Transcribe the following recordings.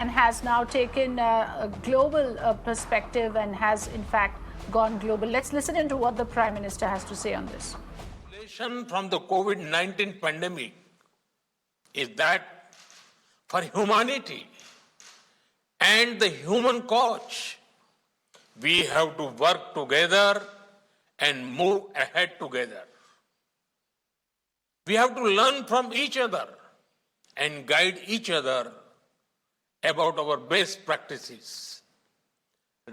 and has now taken a global perspective and has in fact gone global. Let's listen into what the Prime Minister has to say on this. Lesson from the COVID-19 pandemic is that for humanity and the human cause, we have to work together and move ahead together. We have to learn from each other and guide each other about our best practices.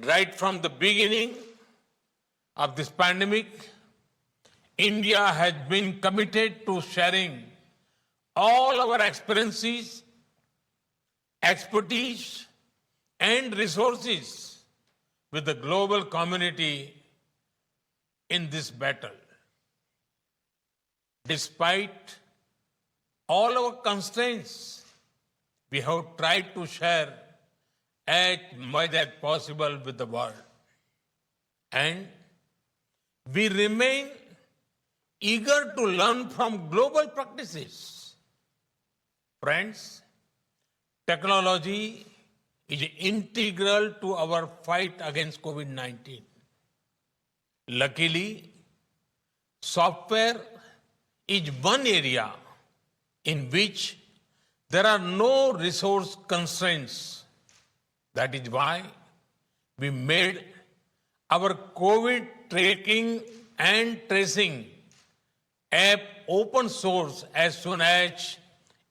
Right from the beginning of this pandemic, India has been committed to sharing all our experiences, expertise, and resources with the global community in this battle. Despite all our constraints, we have tried to share as much as possible with the world. And we remain eager to learn from global practices. Friends, technology is integral to our fight against COVID-19. Luckily, software is one area in which there are no resource constraints. That is why we made our COVID tracking and tracing app open source as soon as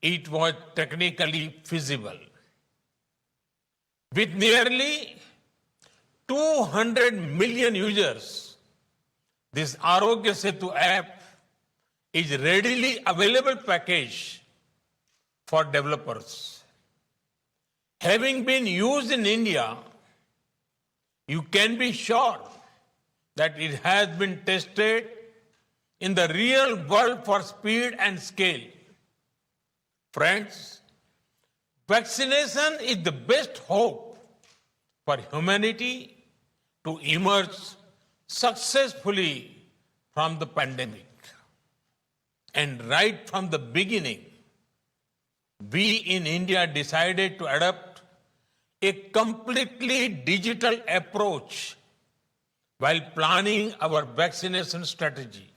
it was technically feasible. With nearly 200 million users, this Arogya Setu app is readily available package for developers. Having been used in India, you can be sure that it has been tested in the real world for speed and scale. Friends, vaccination is the best hope for humanity to emerge successfully from the pandemic. And right from the beginning, we in India decided to adopt a completely digital approach while planning our vaccination strategy.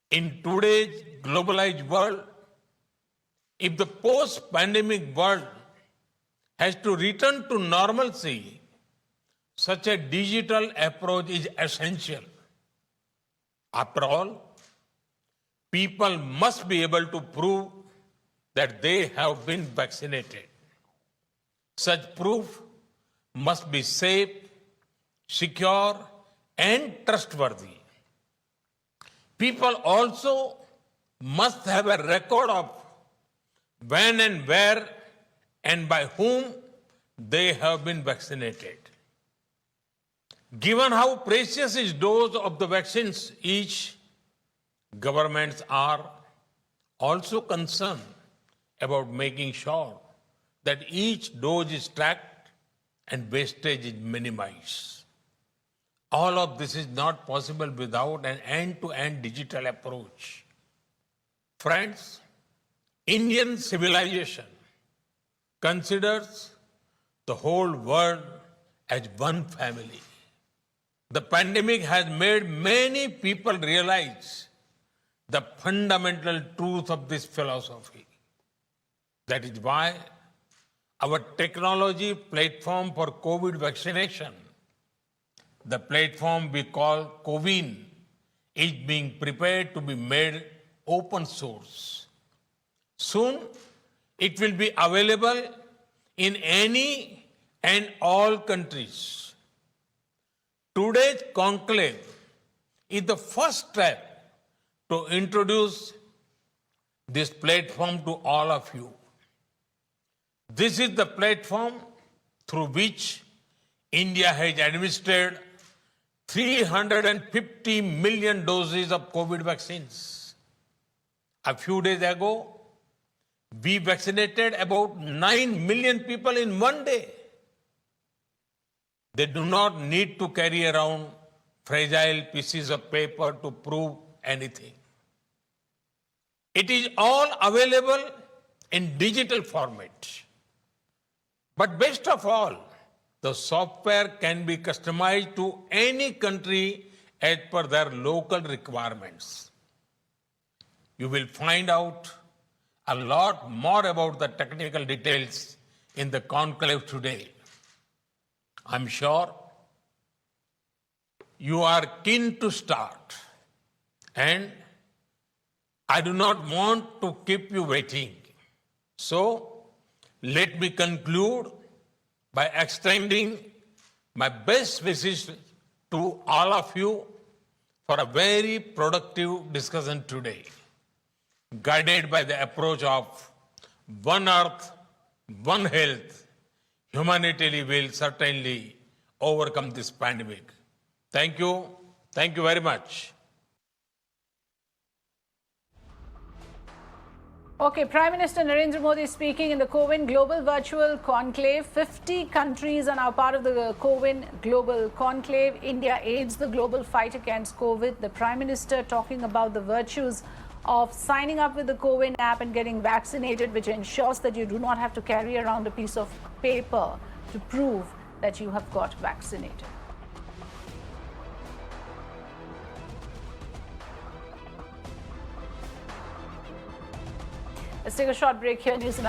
In today's globalized world, if the post-pandemic world has to return to normalcy, such a digital approach is essential. After all, people must be able to prove that they have been vaccinated. Such proof must be safe, secure, and trustworthy. People also must have a record of when and where and by whom they have been vaccinated. Given how precious is dose of the vaccines each, governments are also concerned about making sure that each dose is tracked and wastage is minimized. All of this is not possible without an end-to-end digital approach. Friends, Indian civilization considers the whole world as one family. The pandemic has made many people realize the fundamental truth of this philosophy. That is why our technology platform for COVID vaccination, the platform we call CoWIN, is being prepared to be made open source. Soon, it will be available in any and all countries. Today's conclave is the first step to introduce this platform to all of you. This is the platform through which India has administered 350 million doses of COVID vaccines. A few days ago, we vaccinated about 9 million people in one day. They do not need to carry around fragile pieces of paper to prove anything. It is all available in digital format. But best of all, the software can be customized to any country as per their local requirements. You will find out a lot more about the technical details in the conclave today. I'm sure you are keen to start, and I do not want to keep you waiting. So, let me conclude by extending my best wishes to all of you for a very productive discussion today, guided by the approach of One Earth, One Health. Humanity will certainly overcome this pandemic. Thank you. Thank you very much. Okay, Prime Minister Narendra Modi speaking in the CoWIN Global Virtual Conclave. 50 countries are now part of the CoWIN Global Conclave. India aids the global fight against COVID. The Prime Minister talking about the virtues of signing up with the CoWIN app and getting vaccinated, which ensures that you do not have to carry around a piece of paper to prove that you have got vaccinated. Let's take a short break here. News and